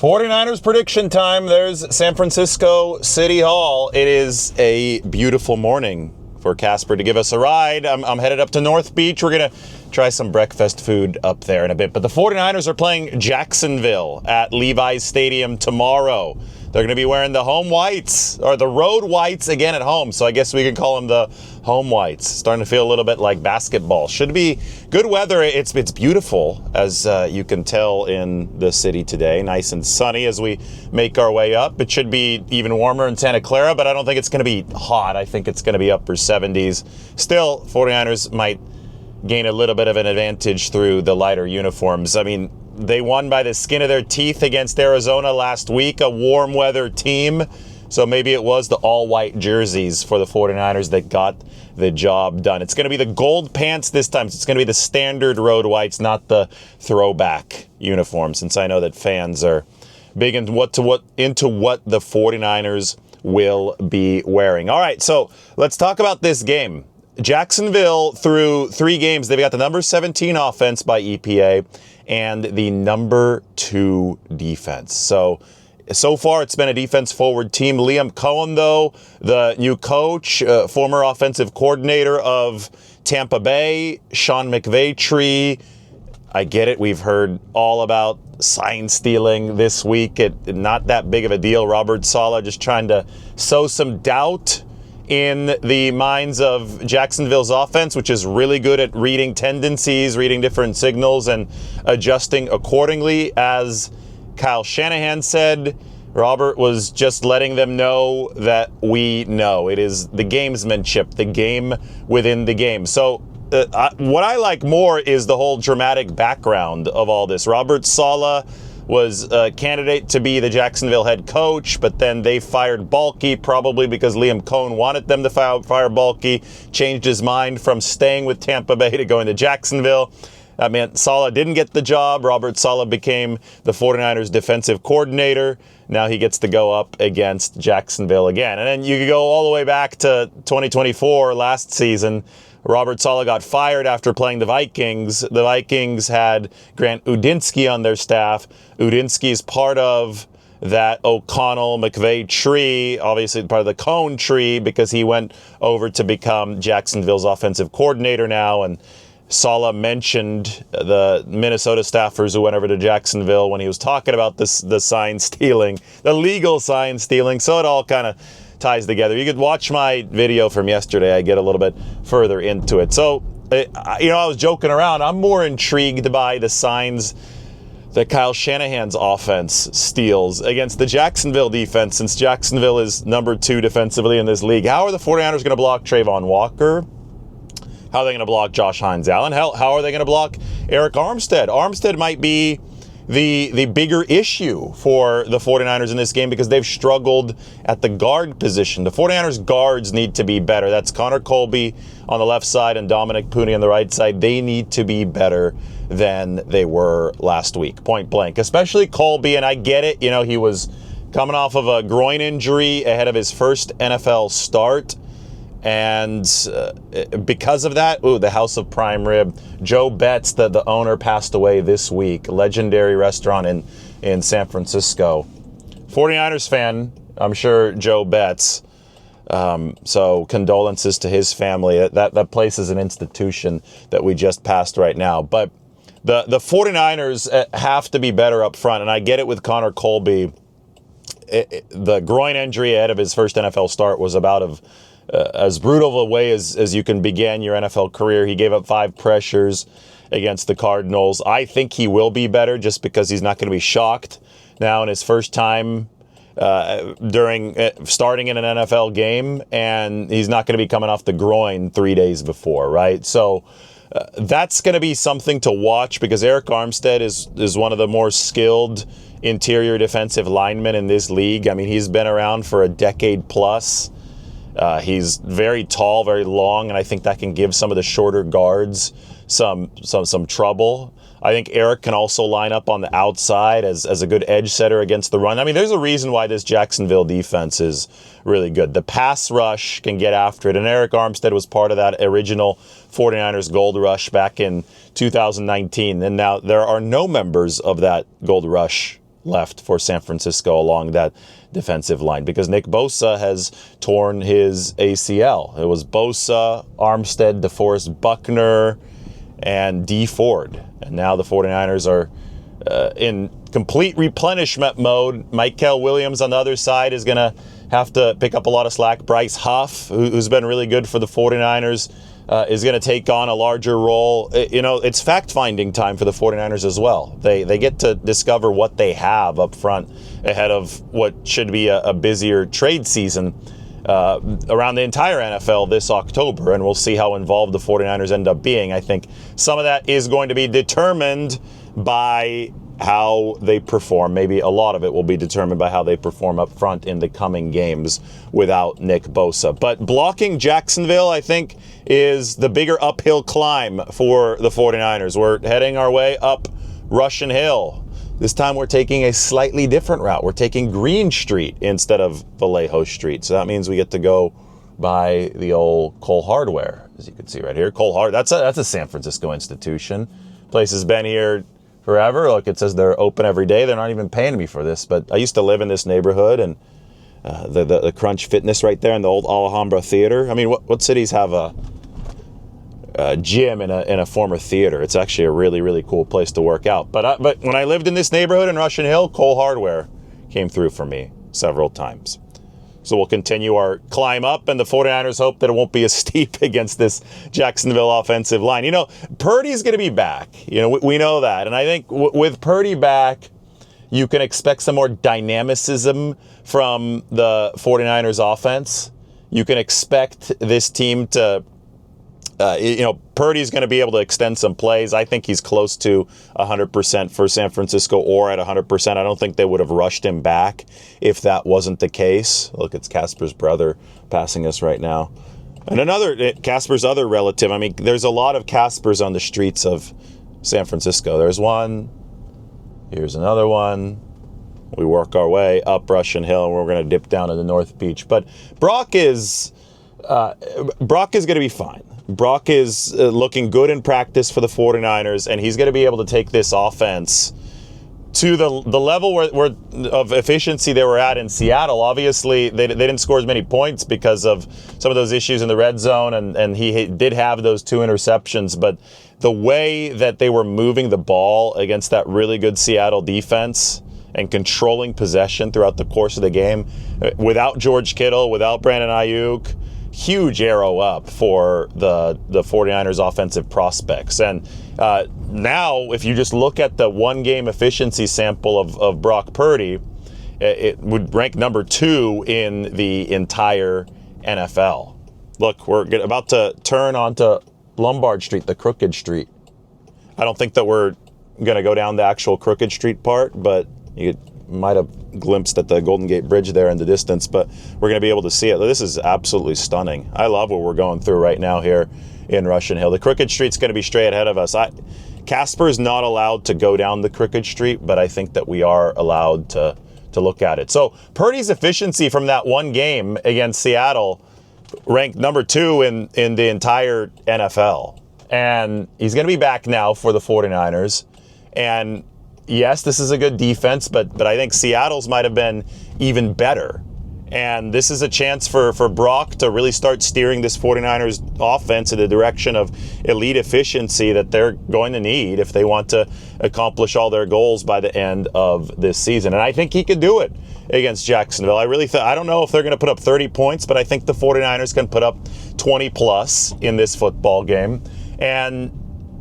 49ers prediction time. There's San Francisco City Hall. It is a beautiful morning for Casper to give us a ride. I'm headed up to North Beach. We're going to try some breakfast food up there in a bit. But the 49ers are playing Jacksonville at Levi's Stadium tomorrow. They're going to be wearing the home whites, or the road whites again at home. So I guess we could call them the home whites. Starting to feel a little bit like basketball. Should be good weather. It's beautiful, as you can tell in the city today. Nice and sunny as we make our way up. It should be even warmer in Santa Clara, but I don't think it's going to be hot. I think it's going to be upper 70s. Still, 49ers might gain a little bit of an advantage through the lighter uniforms. I mean, they won by the skin of their teeth against Arizona last week, a warm weather team. So maybe it was the all-white jerseys for the 49ers that got the job done. It's going to be the gold pants this time. It's going to be the standard road whites, not the throwback uniform, since I know that fans are big into what the 49ers will be wearing. All right, so let's talk about this game. Jacksonville, through 3 games, they've got the number 17 offense by EPA and the number 2 defense. So far, it's been a defense-forward team. Liam Cohen, though, the new coach, former offensive coordinator of Tampa Bay, Sean McVay. I get it. We've heard all about sign stealing this week. Not that big of a deal. Robert Saleh just trying to sow some doubt in the minds of Jacksonville's offense, which is really good at reading tendencies, reading different signals, and adjusting accordingly. As Kyle Shanahan said, Robert was just letting them know that we know. It is the gamesmanship, the game within the game. So what I like more is the whole dramatic background of all this. Robert Saleh was a candidate to be the Jacksonville head coach, but then they fired Balky, probably because Liam Cohen wanted them to fire Balky, changed his mind from staying with Tampa Bay to going to Jacksonville. That meant Saleh didn't get the job. Robert Saleh became the 49ers defensive coordinator. Now he gets to go up against Jacksonville again. And then you could go all the way back to 2024, last season. Robert Saleh got fired after playing the Vikings. The Vikings had Grant Udinski on their staff. Udinski is part of that O'Connell-McVay tree, obviously part of the Cohen tree, because he went over to become Jacksonville's offensive coordinator now. And Saleh mentioned the Minnesota staffers who went over to Jacksonville when he was talking about the sign stealing, the legal sign stealing. So it all kind of ties together. You could watch my video from yesterday. I get a little bit further into it. So, I was joking around. I'm more intrigued by the signs that Kyle Shanahan's offense steals against the Jacksonville defense, since Jacksonville is number 2 defensively in this league. How are the 49ers going to block Trayvon Walker? How are they going to block Josh Hines-Allen? How are they going to block Eric Armstead? Armstead might be the bigger issue for the 49ers in this game, because they've struggled at the guard position. The 49ers guards need to be better. That's Connor Colby on the left side and Dominic Puni on the right side. They need to be better than they were last week, point blank. Especially Colby, and I get it. He was coming off of a groin injury ahead of his first NFL start. And because of that, the House of Prime Rib, Joe Betts, the owner, passed away this week. Legendary restaurant in San Francisco. 49ers fan, I'm sure, Joe Betts. So condolences to his family. That place is an institution that we just passed right now. But the 49ers have to be better up front. And I get it with Connor Colby. The groin injury ahead of his first NFL start was about as brutal of a way as you can begin your NFL career. He gave up 5 pressures against the Cardinals. I think he will be better, just because he's not going to be shocked now in his first time during starting in an NFL game, and he's not going to be coming off the groin 3 days before, right? So that's going to be something to watch, because Eric Armstead is one of the more skilled interior defensive linemen in this league. I mean, he's been around for a decade plus. He's very tall, very long, and I think that can give some of the shorter guards some trouble. I think Eric can also line up on the outside as a good edge setter against the run. I mean, there's a reason why this Jacksonville defense is really good. The pass rush can get after it, and Eric Armstead was part of that original 49ers Gold Rush back in 2019. And now there are no members of that Gold Rush left for San Francisco along that defensive line, because Nick Bosa has torn his ACL. It was Bosa, Armstead, DeForest Buckner, and D Ford. And now the 49ers are in complete replenishment mode. Michael Williams on the other side is going to have to pick up a lot of slack. Bryce Huff, who's been really good for the 49ers, is going to take on a larger role. It's fact-finding time for the 49ers as well. They get to discover what they have up front ahead of what should be a busier trade season around the entire NFL this October, and we'll see how involved the 49ers end up being. I think some of that is going to be determined by how they perform. Maybe a lot of it will be determined by how they perform up front in the coming games without Nick Bosa. But blocking Jacksonville, I think, is the bigger uphill climb for the 49ers. We're heading our way up Russian Hill. This time we're taking a slightly different route. We're taking Green Street instead of Vallejo Street. So that means we get to go by the old Cole Hardware, as you can see right here. Cole Hardware, that's a San Francisco institution. Place has been here forever. Look, it says they're open every day. They're not even paying me for this, but I used to live in this neighborhood, and the Crunch Fitness right there in the old Alhambra Theater. I mean, what cities have a gym in a former theater? It's actually a really, really cool place to work out. But when I lived in this neighborhood in Russian Hill, Cole Hardware came through for me several times. So we'll continue our climb up, and the 49ers hope that it won't be as steep against this Jacksonville offensive line. Purdy's going to be back. We know that. And I think with Purdy back, you can expect some more dynamicism from the 49ers offense. You can expect this team to, Purdy's going to be able to extend some plays. I think he's close to 100% for San Francisco, or at 100%. I don't think they would have rushed him back if that wasn't the case. Look, it's Casper's brother passing us right now. And Casper's other relative. I mean, there's a lot of Caspers on the streets of San Francisco. There's one. Here's another one. We work our way up Russian Hill, and we're going to dip down to the North Beach. But Brock is going to be fine. Brock is looking good in practice for the 49ers, and he's going to be able to take this offense to the level where of efficiency they were at in Seattle. Obviously, they didn't score as many points because of some of those issues in the red zone, and he did have those 2 interceptions. But the way that they were moving the ball against that really good Seattle defense and controlling possession throughout the course of the game, without George Kittle, without Brandon Ayuk, huge arrow up for the 49ers offensive prospects. And now, if you just look at the one-game efficiency sample of Brock Purdy, it would rank number 2 in the entire NFL. Look, we're about to turn onto Lombardi Street, the crooked street. I don't think that we're going to go down the actual crooked street part, but you might have glimpsed at the Golden Gate Bridge there in the distance, but we're going to be able to see it. This is absolutely stunning. I love what we're going through right now here in Russian Hill. The crooked street's going to be straight ahead of us. Casper's not allowed to go down the crooked street, but I think that we are allowed to look at it. So Purdy's efficiency from that one game against Seattle ranked number 2 in the entire NFL. And he's going to be back now for the 49ers. And yes, this is a good defense, but I think Seattle's might have been even better. And this is a chance for Brock to really start steering this 49ers offense in the direction of elite efficiency that they're going to need if they want to accomplish all their goals by the end of this season. And I think he could do it against Jacksonville. I don't know if they're going to put up 30 points, but I think the 49ers can put up 20 plus in this football game. And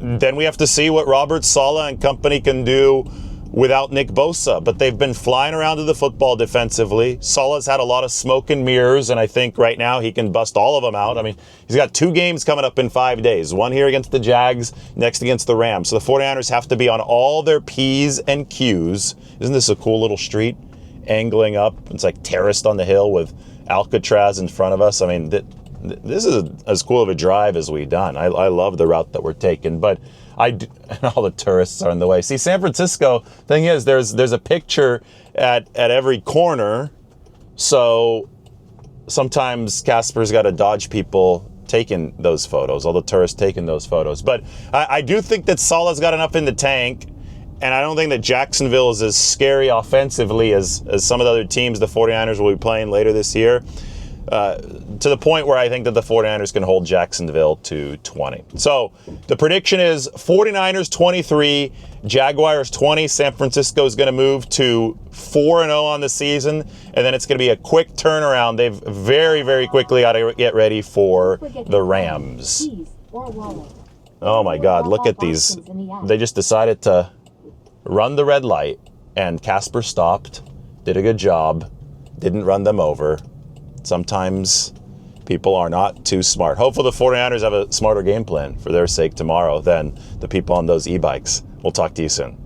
then we have to see what Robert Saleh and company can do without Nick Bosa. But they've been flying around to the football defensively. Saleh's had a lot of smoke and mirrors, and I think right now he can bust all of them out. I mean, he's got 2 games coming up in 5 days. One here against the Jags, next against the Rams. So the 49ers have to be on all their P's and Q's. Isn't this a cool little street? Angling up. It's like terraced on the hill with Alcatraz in front of us. I mean, this is as cool of a drive as we've done. I love the route that we're taking, but and all the tourists are in the way. See, San Francisco, thing is, there's a picture at every corner, so sometimes Casper's got to dodge people taking those photos, all the tourists taking those photos. But I do think that Saleh's got enough in the tank, And I don't think that Jacksonville is as scary offensively as some of the other teams the 49ers will be playing later this year. To the point where I think that the 49ers can hold Jacksonville to 20. So the prediction is 49ers 23, Jaguars 20. San Francisco is going to move to 4-0 on the season, and then it's going to be a quick turnaround. They've very, very quickly got to get ready for the Rams. Oh my God, look at these. They just decided to run the red light, and Casper stopped, did a good job, didn't run them over. Sometimes people are not too smart. Hopefully the 49ers have a smarter game plan for their sake tomorrow than the people on those e-bikes. We'll talk to you soon.